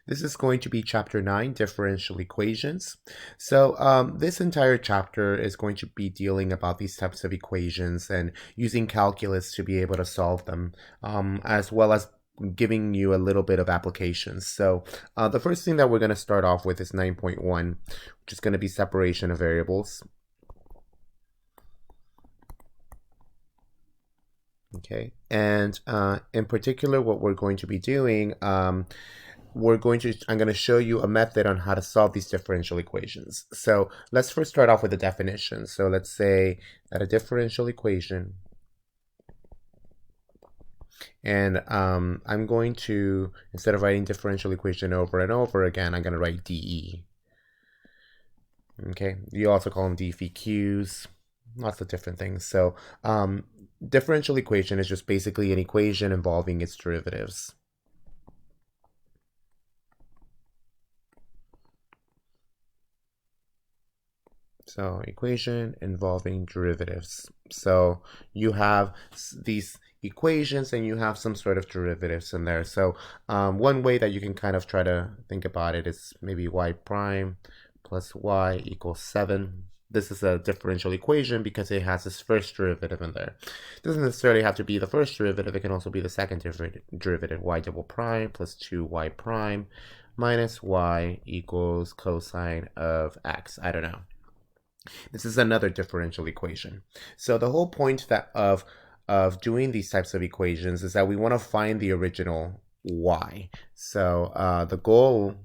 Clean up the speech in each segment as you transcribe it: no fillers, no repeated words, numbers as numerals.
This is going to be chapter 9, differential equations. So this entire chapter is going to be dealing about these types of equations and using calculus to be able to solve them, as well as giving you a little bit of applications. So the first thing that we're going to start off with is 9.1, which is going to be separation of variables. Okay, and in particular, what we're going to be doing, I'm going to show you a method on how to solve these differential equations. So let's first start off with the definition. So let's say that a differential equation, and I'm going to, instead of writing differential equation over and over again, I'm going to write DE. Okay, you also call them DFQs, lots of different things. So differential equation is just basically an equation involving its derivatives. So equation involving derivatives. So you have these equations and you have some sort of derivatives in there. So one way that you can kind of try to think about it is maybe y prime plus y equals 7. This is a differential equation because it has this first derivative in there. It doesn't necessarily have to be the first derivative. It can also be the second derivative, y double prime plus 2y prime minus y equals cosine of x. I don't know. This is another differential equation. So the whole point of doing these types of equations is that we want to find the original y. So the goal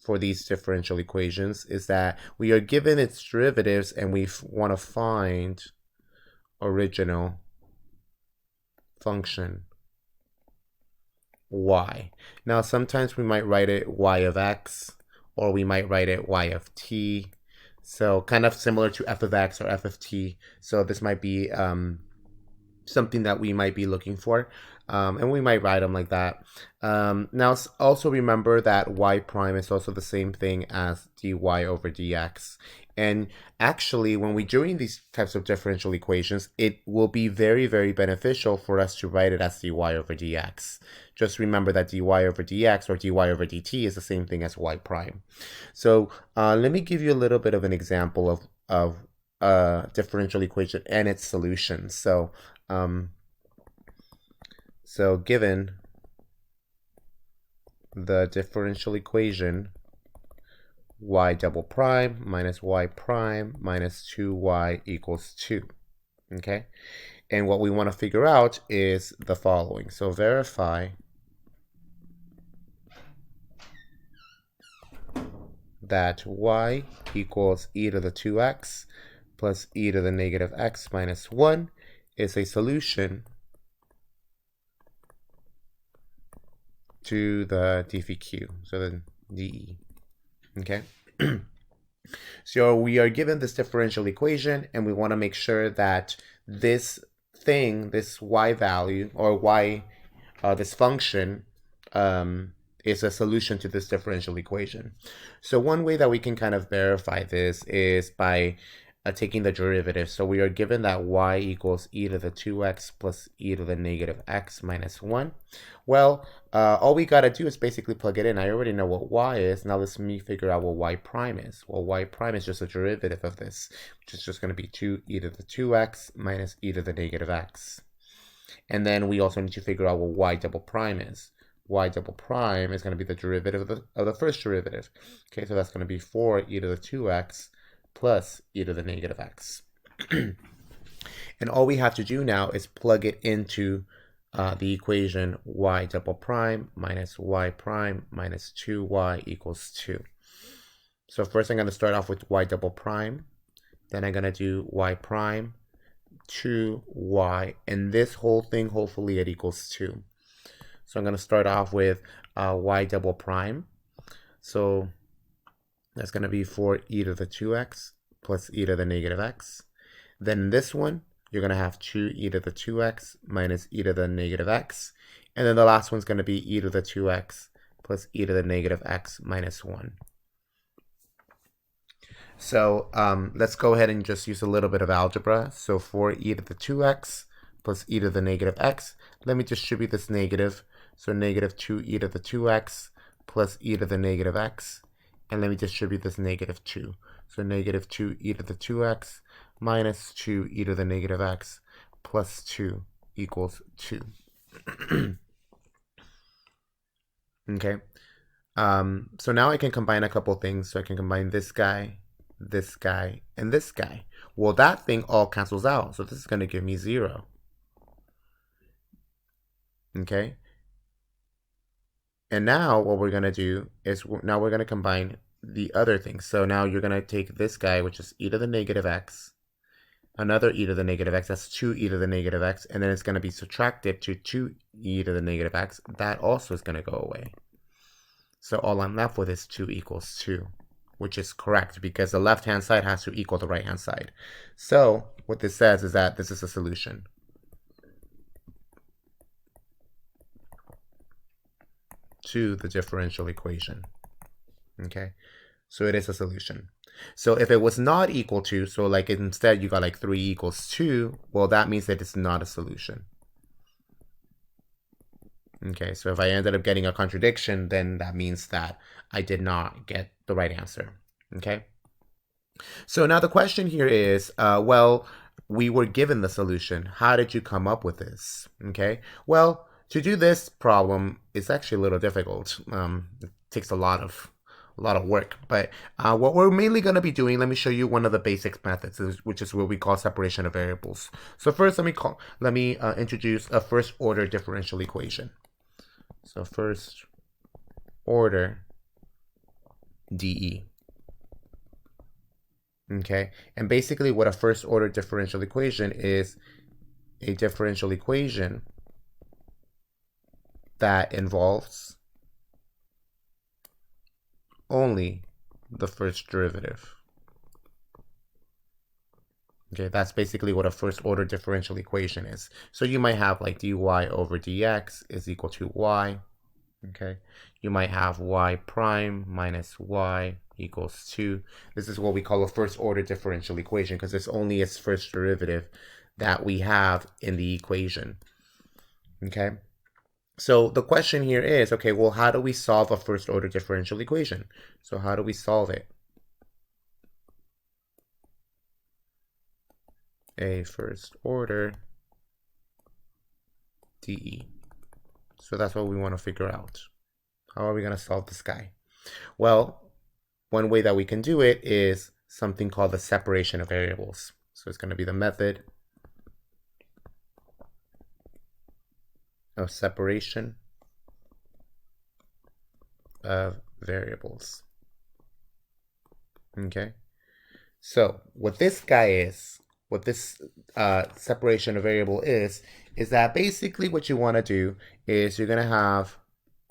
for these differential equations is that we are given its derivatives and we want to find original function y. Now sometimes we might write it y of x, or we might write it y of t. So kind of similar to f of x or f of t. So this might be something that we might be looking for. And we might write them like that. Now also remember that y prime is also the same thing as dy over dx. And actually, when we're doing these types of differential equations, it will be very, very beneficial for us to write it as dy over dx. Just remember that dy over dx or dy over dt is the same thing as y prime. So let me give you a little bit of an example of a differential equation and its solution. So given the differential equation y double prime minus y prime minus 2y equals 2, okay? And what we want to figure out is the following. So verify that y equals e to the 2x plus e to the negative x minus 1 is a solution to the DFQ, so the DE, okay? So we are given this differential equation and we want to make sure that this thing, this y value, or y, this function, is a solution to this differential equation. So one way that we can kind of verify this is by taking the derivative. So we are given that y equals e to the 2x plus e to the negative x minus 1. Well, all we got to do is basically plug it in. I already know what y is. Now let's figure out what y prime is. Well, y prime is just a derivative of this, which is just going to be 2e to the 2x minus e to the negative x. And then we also need to figure out what y double prime is. Y double prime is going to be the derivative of the first derivative. Okay, so that's going to be 4e to the 2x plus e to the negative x. And all we have to do now is plug it into the equation y double prime minus y prime minus 2y equals 2. So first I'm going to start off with y double prime. Then I'm going to do y prime, 2y, and this whole thing, hopefully it equals 2. So I'm going to start off with y double prime. So that's going to be 4e to the 2x plus e to the negative x. Then this one, you're going to have 2e to the 2x minus e to the negative x. And then the last one's going to be e to the 2x plus e to the negative x minus 1. So let's go ahead and just use a little bit of algebra. So 4e to the 2x plus e to the negative x. Let me distribute this negative. So negative 2e to the 2x plus e to the negative x. And let me distribute this negative 2. So negative 2 e to the 2x minus 2 e to the negative x plus 2 equals 2. Okay. So now I can combine a couple things. So I can combine this guy, and this guy. Well, that thing all cancels out. So this is going to give me 0. Okay. And now what we're going to do is now we're going to combine the other things. So now you're going to take this guy, which is e to the negative x, another e to the negative x, that's 2e to the negative x, and then it's going to be subtracted to 2e to the negative x. That also is going to go away. So all I'm left with is 2 equals 2, which is correct because the left-hand side has to equal the right-hand side. So what this says is that this is a solution. To the differential equation. Okay, so it is a solution. So if it was not equal to, so like instead you got like 3 equals 2, well, that means that it's not a solution. Okay, so if I ended up getting a contradiction, then that means that I did not get the right answer. Okay, so now the question here is, well, we were given the solution. How did you come up with this? Okay, well, to do this problem, it's actually a little difficult. It takes a lot of work. But what we're mainly going to be doing, let me show you one of the basic methods, which is what we call separation of variables. So first, let me introduce a first order differential equation. So first order DE. Okay, and basically what a first order differential equation is, a differential equation that involves only the first derivative. Okay, that's basically what a first order differential equation is. So you might have like dy over dx is equal to y. Okay, you might have y prime minus y equals 2. This is what we call a first order differential equation because it's only its first derivative that we have in the equation. Okay, so the question here is, okay, well, how do we solve a first order differential equation? So how do we solve it? A first order DE. So that's what we want to figure out. How are we going to solve this guy? Well, one way that we can do it is something called the separation of variables. So it's going to be the method of separation of variables. Okay, so what this guy is, what this separation of variable is that basically what you want to do is you're going to have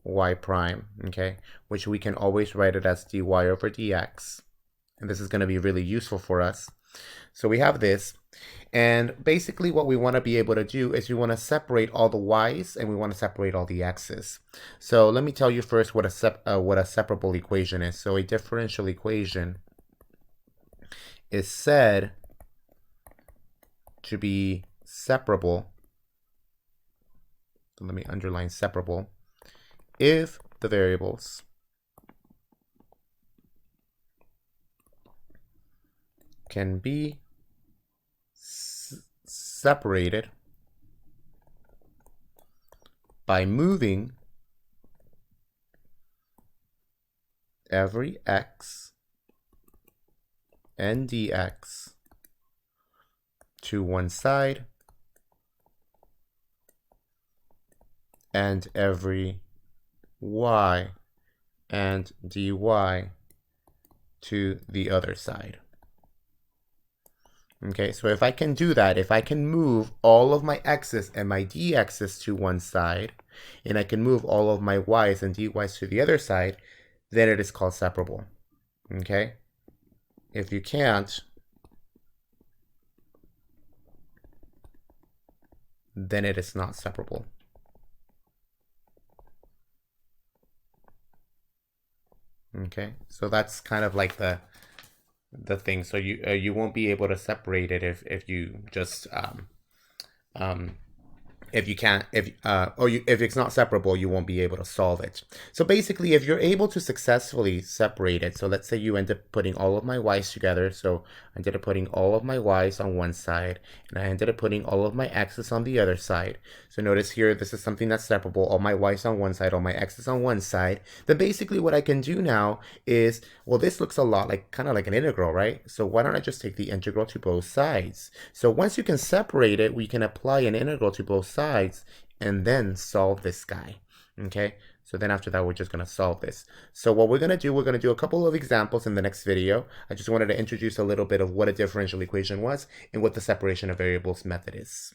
y prime, okay, which we can always write it as dy over dx. And this is going to be really useful for us. So we have this. And basically what we want to be able to do is we want to separate all the y's and we want to separate all the x's. So let me tell you first what a separable equation is. So a differential equation is said to be separable. So let me underline separable if the variables can be separated by moving every x and dx to one side and every y and dy to the other side. Okay, so if I can do that, if I can move all of my x's and my dx's to one side, and I can move all of my y's and dy's to the other side, then it is called separable. Okay? If you can't, then it is not separable. Okay, so that's kind of like the thing. So you won't be able to separate it if you just if you can't, if it's not separable, you won't be able to solve it. So basically, if you're able to successfully separate it, so let's say you end up putting all of my y's together. So I ended up putting all of my y's on one side, and I ended up putting all of my x's on the other side. So notice here, this is something that's separable. All my y's on one side, all my x's on one side. Then basically what I can do now is, well, this looks a lot like, kind of like an integral, right? So why don't I just take the integral to both sides? So once you can separate it, we can apply an integral to both sides and then solve this guy. Okay, so then after that, we're just going to solve this. So what we're going to do a couple of examples in the next video. I just wanted to introduce a little bit of what a differential equation was and what the separation of variables method is.